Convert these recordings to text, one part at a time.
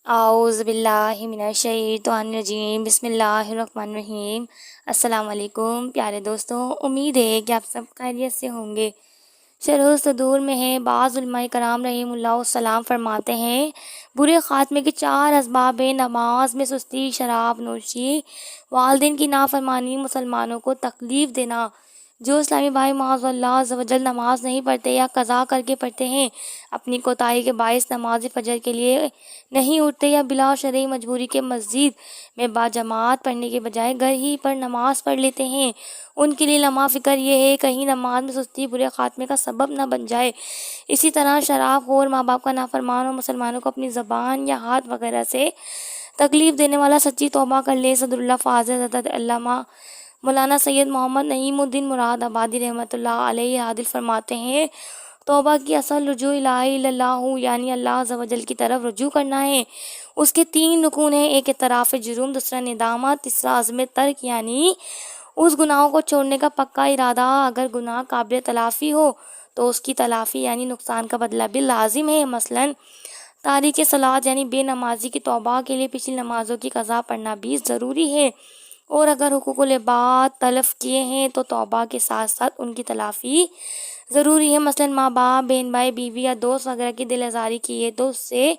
اعوذ باللہ من الشیطان الرجیم، بسم اللہ الرحمن الرحیم۔ السلام علیکم پیارے دوستوں، امید ہے کہ آپ سب خیریت سے ہوں گے۔ شرح صدور میں ہے، بعض علماء کرام رحم اللہ السلام فرماتے ہیں، برے خاتمے کے 4 اسباب ہیں: نماز میں سستی، شراب نوشی، والدین کی نافرمانی، مسلمانوں کو تکلیف دینا۔ جو اسلامی بھائی معاذ اللہ عز و جل نماز نہیں پڑھتے یا قضا کر کے پڑھتے ہیں، اپنی کوتاہی کے باعث نماز فجر کے لیے نہیں اٹھتے یا بلا شرعی مجبوری کے مسجد میں باجماعت پڑھنے کے بجائے گھر ہی پر نماز پڑھ لیتے ہیں، ان کے لیے لمحہ فکر یہ ہے کہیں نماز میں سستی برے خاتمے کا سبب نہ بن جائے۔ اسی طرح شراب خور، ماں باپ کا نافرمان اور مسلمانوں کو اپنی زبان یا ہاتھ وغیرہ سے تکلیف دینے والا سچی توبہ کر لے۔ صدر اللہ فاضل حضرت علامہ مولانا سید محمد نعیم الدین مراد آبادی رحمۃ اللہ علیہ عادل فرماتے ہیں، توبہ کی اصل رجوع الہ الا اللہ، یعنی اللہ عز و جل کی طرف رجوع کرنا ہے۔ اس کے 3 رکن ہیں: ایک اعتراف جرم، دوسرا ندامت، تیسرا عزم ترک، یعنی اس گناہوں کو چھوڑنے کا پکا ارادہ۔ اگر گناہ قابل تلافی ہو تو اس کی تلافی یعنی نقصان کا بدلہ بھی لازم ہے۔ مثلاً تاریک صلاۃ یعنی بے نمازی کی توبہ کے لیے پچھلی نمازوں کی قضا پڑھنا بھی ضروری ہے، اور اگر حقوق العباد تلف کیے ہیں تو توبہ کے ساتھ ساتھ ان کی تلافی ضروری ہے۔ مثلاً ماں باپ، بہن بھائی، بیوی یا دوست وغیرہ کی دل آزاری کی ہے تو اس سے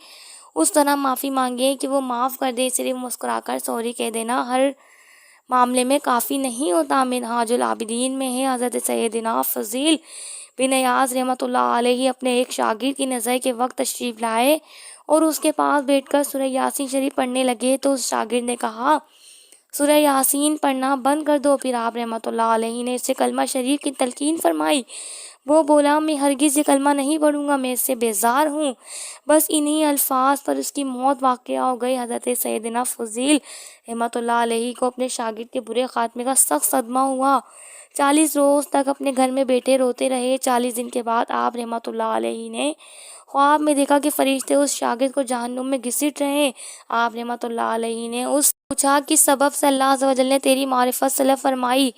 اس طرح معافی مانگے کہ وہ معاف کر دے۔ صرف مسکرا کر سوری کہہ دینا ہر معاملے میں کافی نہیں ہوتا۔ منہاج العابدین میں ہے، حضرت سیدنا فضیل بن ایاز رحمۃ اللہ علیہ اپنے ایک شاگرد کی نظر کے وقت تشریف لائے اور اس کے پاس بیٹھ کر سورہ یاسین شریف پڑھنے لگے تو اس شاگرد نے کہا، سورہ یاسین پڑھنا بند کر دو۔ پھر آپ رحمۃ اللہ علیہ نے اسے کلمہ شریف کی تلقین فرمائی۔ وہ بولا، میں ہرگز یہ کلمہ نہیں پڑھوں گا، میں اس سے بیزار ہوں۔ بس انہی الفاظ پر اس کی موت واقع ہو گئی۔ حضرت سیدنا فضیل رحمۃ اللہ علیہ کو اپنے شاگرد کے برے خاتمے کا سخت صدمہ ہوا۔ 40 روز تک اپنے گھر میں بیٹھے روتے رہے۔ 40 دن کے بعد آپ رحمۃ اللہ علیہ نے خواب میں دیکھا کہ فرشتے اس شاگرد کو جہنم میں گھسیٹ رہے ہیں۔ آپ رحمۃ اللہ علیہ نے اس پوچھا، کس سبب سے اللہ عز و جل نے تیری معرفت سلب فرمائی؟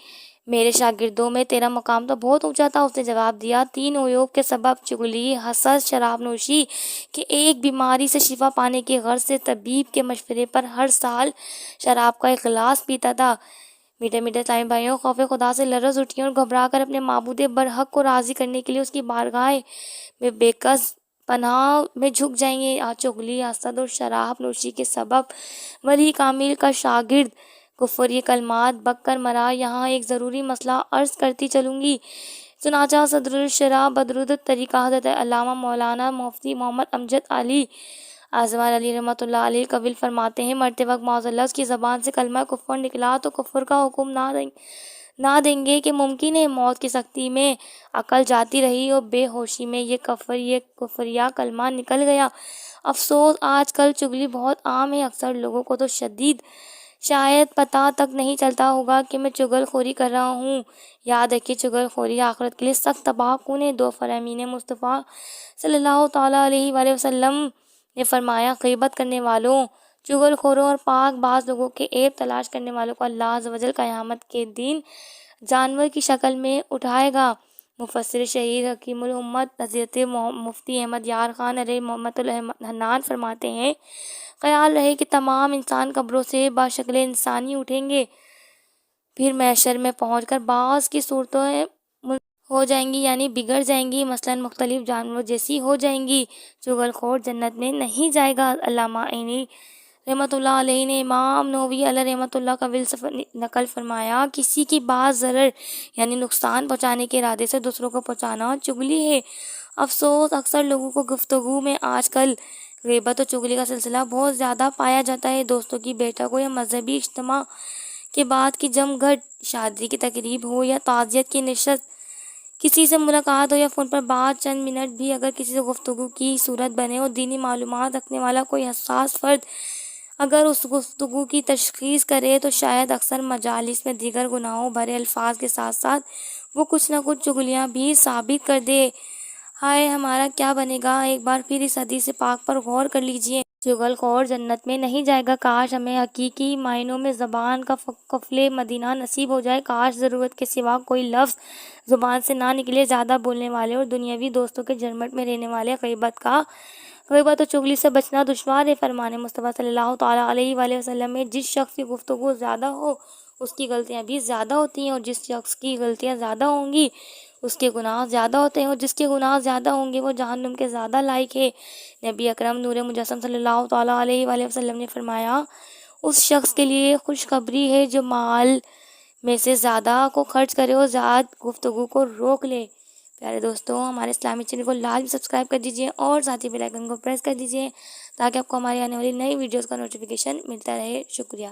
میرے شاگردوں میں تیرا مقام تو بہت اونچا تھا۔ اس نے جواب دیا، 3 عیوب کے سبب: چغلی، حسد، شراب نوشی۔ کہ ایک بیماری سے شفا پانے کی غرض سے طبیب کے مشورے پر ہر سال شراب کا 1 گلاس پیتا تھا۔ میٹھے میٹھے اسلامی بھائیوں، خوف خدا سے لرز اٹھیں اور گھبرا کر اپنے معبود برحق کو راضی کرنے کے لیے اس کی بارگاہ میں بے کس پناہ میں جھک جائیں گے۔ چغلی، حسد اور شراب نوشی کے سبب ولی کامل کا شاگرد کفر یہ کلمات بک کر مرا۔ یہاں ایک ضروری مسئلہ عرض کرتی چلوں گی۔ چنانچہ صدر الشرح بدرود الطریقہ حضرت علامہ مولانا مفتی محمد امجد علی اعظم علی رحمۃ اللہ علیہ قبل فرماتے ہیں، مرتے وقت معاذ اللہ اس کی زبان سے کلمہ کفر نکلا تو کفر کا حکم نہ دیں گے کہ ممکن ہے موت کی سختی میں عقل جاتی رہی اور بے ہوشی میں یہ کفریہ کلمہ نکل گیا۔ افسوس آج کل چغلی بہت عام ہے۔ اکثر لوگوں کو تو شاید پتہ تک نہیں چلتا ہوگا کہ میں چغل خوری کر رہا ہوں۔ یاد رکھیے، چغل خوری آخرت کے لیے سخت تباہ کن ہے۔ 2 فرامین مصطفیٰ صلی اللہ تعالیٰ علیہ وآلہ وسلم نے فرمایا، غیبت کرنے والوں، چغل خوروں اور پاک باز لوگوں کے عیب تلاش کرنے والوں کو اللہ عز و جل قیامت کے دن جانور کی شکل میں اٹھائے گا۔ مفسر شہیر حکیم الامت حضرت مفتی احمد یار خان علیہ محمد الحنان فرماتے ہیں، خیال رہے کہ تمام انسان قبروں سے بشکل انسانی اٹھیں گے، پھر محشر میں پہنچ کر بعض کی صورتیں ہو جائیں گی، یعنی بگڑ جائیں گی، مثلاً مختلف جانوروں جیسی ہو جائیں گی۔ چغل خور جنت میں نہیں جائے گا۔ علامہ عینی رحمۃ اللہ علیہ نے امام نووی علیہ رحمۃ اللہ کا نقل فرمایا، کسی کی بعض ضرر یعنی نقصان پہنچانے کے ارادے سے دوسروں کو پہنچانا چغلی ہے۔ افسوس اکثر لوگوں کو گفتگو میں آج کل غیبت و چغلی کا سلسلہ بہت زیادہ پایا جاتا ہے۔ دوستوں کی بیٹھک ہو یا مذہبی اجتماع کے بعد کی جم گھٹ، شادی کی تقریب ہو یا تعزیت کی نشست، کسی سے ملاقات ہو یا فون پر بات، چند منٹ بھی اگر کسی سے گفتگو کی صورت بنے اور دینی معلومات رکھنے والا کوئی حساس فرد اگر اس گفتگو کی تشخیص کرے تو شاید اکثر مجالس میں دیگر گناہوں بھرے الفاظ کے ساتھ ساتھ وہ کچھ نہ کچھ چغلیاں بھی ثابت کر دے۔ ہائے ہمارا کیا بنے گا؟ ایک بار پھر اس حدیث پاک پر غور کر لیجئے، چغل خور جنت میں نہیں جائے گا۔ کاش ہمیں حقیقی معنوں میں زبان کا قفل مدینہ نصیب ہو جائے، کاش ضرورت کے سوا کوئی لفظ زبان سے نہ نکلے۔ زیادہ بولنے والے اور دنیاوی دوستوں کے جھرمٹ میں رہنے والے غیبت کا غیبت و چغلی سے بچنا دشوار ہے۔ فرمان مصطفیٰ صلی اللہ تعالیٰ علیہ وآلہ وسلم میں جس شخص کی گفتگو زیادہ ہو اس کی غلطیاں بھی زیادہ ہوتی ہیں، اور جس شخص کی غلطیاں زیادہ ہوں گی اس کے گناہ زیادہ ہوتے ہیں، اور جس کے گناہ زیادہ ہوں گے وہ جہنم کے زیادہ لائق ہے۔ نبی اکرم نور مجسم صلی اللہ تعالیٰ علیہ وآلہ وسلم نے فرمایا اس شخص کے لیے خوشخبری ہے جو مال میں سے زیادہ کو خرچ کرے اور زیادہ گفتگو کو روک لے۔ پیارے دوستوں، ہمارے اسلامی چینل کو لازمی سبسکرائب کر دیجئے اور ساتھ ہی بیل آئیکن کو پریس کر دیجئے تاکہ آپ کو ہماری آنے والی نئی ویڈیوز کا نوٹیفیکیشن ملتا رہے۔ شکریہ۔